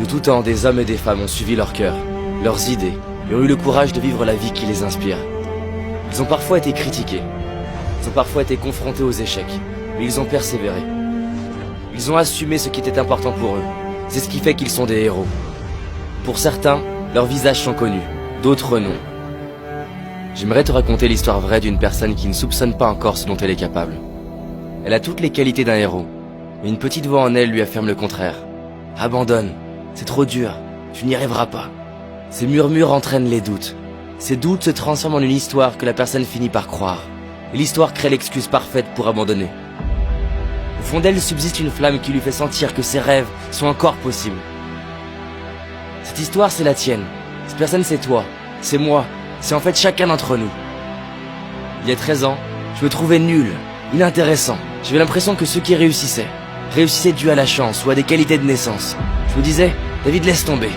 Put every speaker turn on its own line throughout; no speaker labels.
tout temps, des hommes et des femmes ont suivi leur cœur, leurs idées, et ont eu le courage de vivre la vie qui les inspire. Ils ont parfois été critiqués, ils ont parfois été confrontés aux échecs, mais ils ont persévéré. Ils ont assumé ce qui était important pour eux. C'est ce qui fait qu'ils sont des héros. Pour certains, leurs visages sont connus, d'autres non. J'aimerais te raconter l'histoire vraie d'une personne qui ne soupçonne pas encore ce dont elle est capable. Elle a toutes les qualités d'un héros, mais une petite voix en elle lui affirme le contraire. Abandonne, c'est trop dur, tu n'y arriveras pas. Ces murmures entraînent les doutes. Ces doutes se transforment en une histoire que la personne finit par croire. Et l'histoire crée l'excuse parfaite pour abandonner. Au fond d'elle subsiste une flamme qui lui fait sentir que ses rêves sont encore possibles. Cette histoire, c'est la tienne. Cette personne, c'est toi. C'est moi. C'est en fait chacun d'entre nous. Il y a 13 ans, je me trouvais nul, inintéressant. J'avais l'impression que ceux qui réussissaient dû à la chance ou à des qualités de naissance. Je me disais, David, laisse tomber.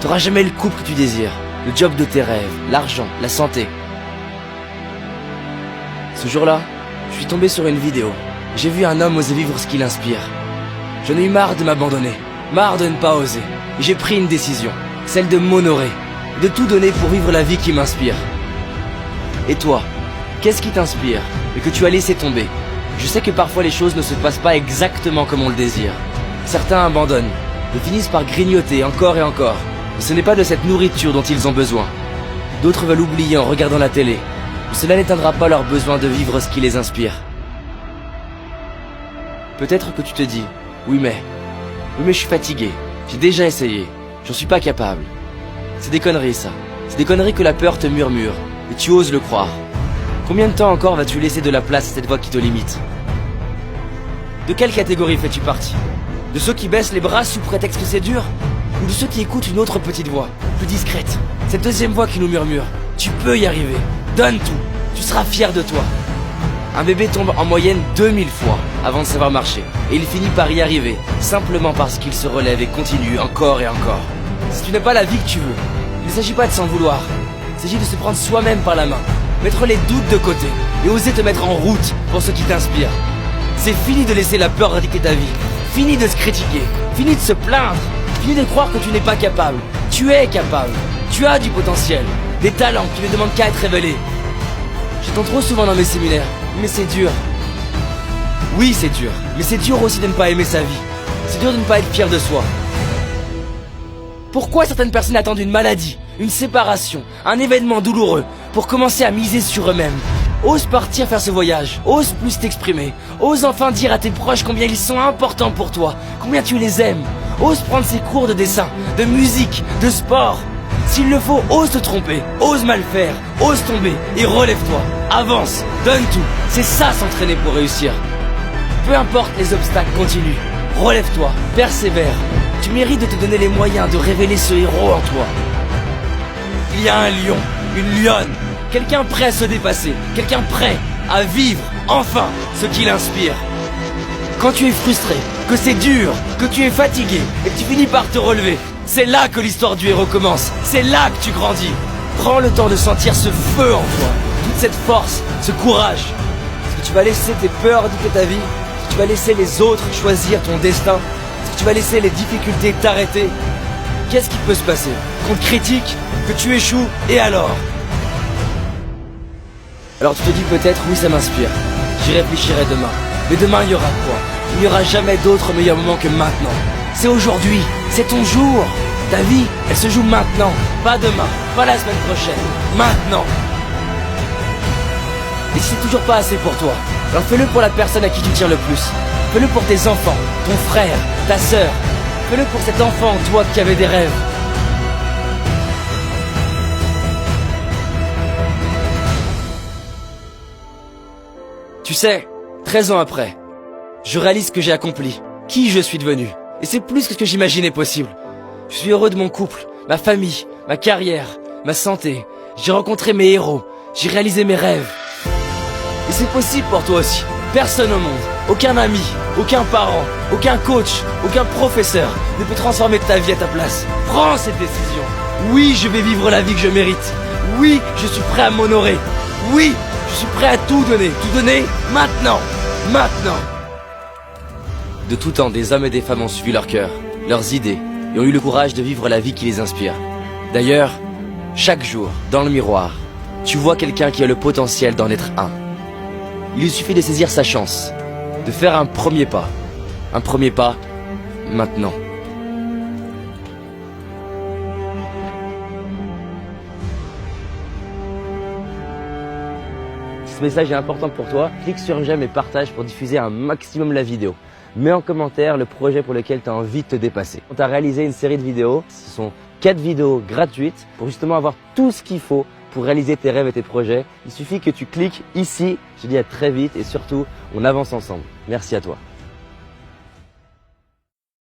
T'auras jamais le couple que tu désires, le job de tes rêves, l'argent, la santé. Ce jour-là, je suis tombé sur une vidéo. J'ai vu un homme oser vivre ce qui l'inspire. J'en ai eu marre de m'abandonner, marre de ne pas oser. Et j'ai pris une décision, celle de m'honorer, de tout donner pour vivre la vie qui m'inspire. Et toi, qu'est-ce qui t'inspire et que tu as laissé tomber? Je sais que parfois les choses ne se passent pas exactement comme on le désire. Certains abandonnent et finissent par grignoter encore et encore. Mais ce n'est pas de cette nourriture dont ils ont besoin. D'autres veulent oublier en regardant la télé. Mais cela n'éteindra pas leur besoin de vivre ce qui les inspire. Peut-être que tu te dis, oui mais je suis fatigué, j'ai déjà essayé, j'en suis pas capable. C'est des conneries ça, c'est des conneries que la peur te murmure, et tu oses le croire. Combien de temps encore vas-tu laisser de la place à cette voix qui te limite? De quelle catégorie fais-tu partie? De ceux qui baissent les bras sous prétexte que c'est dur? Ou de ceux qui écoutent une autre petite voix, plus discrète? Cette deuxième voix qui nous murmure, tu peux y arriver, donne tout, tu seras fier de toi. Un bébé tombe en moyenne 2000 fois avant de savoir marcher, et il finit par y arriver, simplement parce qu'il se relève et continue encore et encore. Si tu n'as pas la vie que tu veux, il ne s'agit pas de s'en vouloir, il s'agit de se prendre soi-même par la main, mettre les doutes de côté, et oser te mettre en route pour ce qui t'inspire. C'est fini de laisser la peur dicter ta vie, fini de se critiquer, fini de se plaindre, fini de croire que tu n'es pas capable. Tu es capable, tu as du potentiel, des talents qui ne demandent qu'à être révélés. J'entends trop souvent dans mes séminaires, mais c'est dur. Oui, c'est dur, mais c'est dur aussi de ne pas aimer sa vie. C'est dur de ne pas être fier de soi. Pourquoi certaines personnes attendent une maladie, une séparation, un événement douloureux pour commencer à miser sur eux-mêmes? Ose partir faire ce voyage, ose plus t'exprimer, ose enfin dire à tes proches combien ils sont importants pour toi, combien tu les aimes. Ose prendre ces cours de dessin, de musique, de sport. S'il le faut, ose te tromper, ose mal faire, ose tomber et relève-toi. Avance, donne tout, c'est ça s'entraîner pour réussir. Peu importe les obstacles, continue, relève-toi, persévère. Tu mérites de te donner les moyens de révéler ce héros en toi. Il y a un lion, une lionne, quelqu'un prêt à se dépasser, quelqu'un prêt à vivre enfin ce qui l'inspire. Quand tu es frustré, que c'est dur, que tu es fatigué et que tu finis par te relever, c'est là que l'histoire du héros commence, c'est là que tu grandis. Prends le temps de sentir ce feu en toi, toute cette force, ce courage. Est-ce que tu vas laisser tes peurs dicter ta vie? Est-ce que tu vas laisser les autres choisir ton destin? Est-ce que tu vas laisser les difficultés t'arrêter? Qu'est-ce qui peut se passer? Qu'on te critique, que tu échoues, et alors? Alors tu te dis peut-être, oui ça m'inspire, j'y réfléchirai demain. Mais demain il y aura quoi? Il n'y aura jamais d'autre meilleur moment que maintenant. C'est aujourd'hui, c'est ton jour. Ta vie, elle se joue maintenant, pas demain, pas la semaine prochaine, maintenant. Et si c'est toujours pas assez pour toi, alors fais-le pour la personne à qui tu tiens le plus. Fais-le pour tes enfants, ton frère, ta sœur. Fais-le pour cet enfant en toi qui avait des rêves. Tu sais, 13 ans après, je réalise ce que j'ai accompli, qui je suis devenu. Et c'est plus que ce que j'imaginais possible. Je suis heureux de mon couple, ma famille, ma carrière, ma santé. J'ai rencontré mes héros, j'ai réalisé mes rêves. Et c'est possible pour toi aussi. Personne au monde, aucun ami, aucun parent, aucun coach, aucun professeur ne peut transformer ta vie à ta place. Prends cette décision. Oui, je vais vivre la vie que je mérite. Oui, je suis prêt à m'honorer. Oui, je suis prêt à tout donner maintenant, maintenant. De tout temps, des hommes et des femmes ont suivi leur cœur, leurs idées, et ont eu le courage de vivre la vie qui les inspire. D'ailleurs, chaque jour, dans le miroir, tu vois quelqu'un qui a le potentiel d'en être un. Il lui suffit de saisir sa chance, de faire un premier pas. Un premier pas, maintenant. Si ce message est important pour toi, clique sur j'aime et partage pour diffuser un maximum la vidéo. Mets en commentaire le projet pour lequel tu as envie de te dépasser. On t'a réalisé une série de vidéos, ce sont 4 vidéos gratuites pour justement avoir tout ce qu'il faut pour réaliser tes rêves et tes projets. Il suffit que tu cliques ici. Je te dis à très vite et surtout, on avance ensemble. Merci à toi.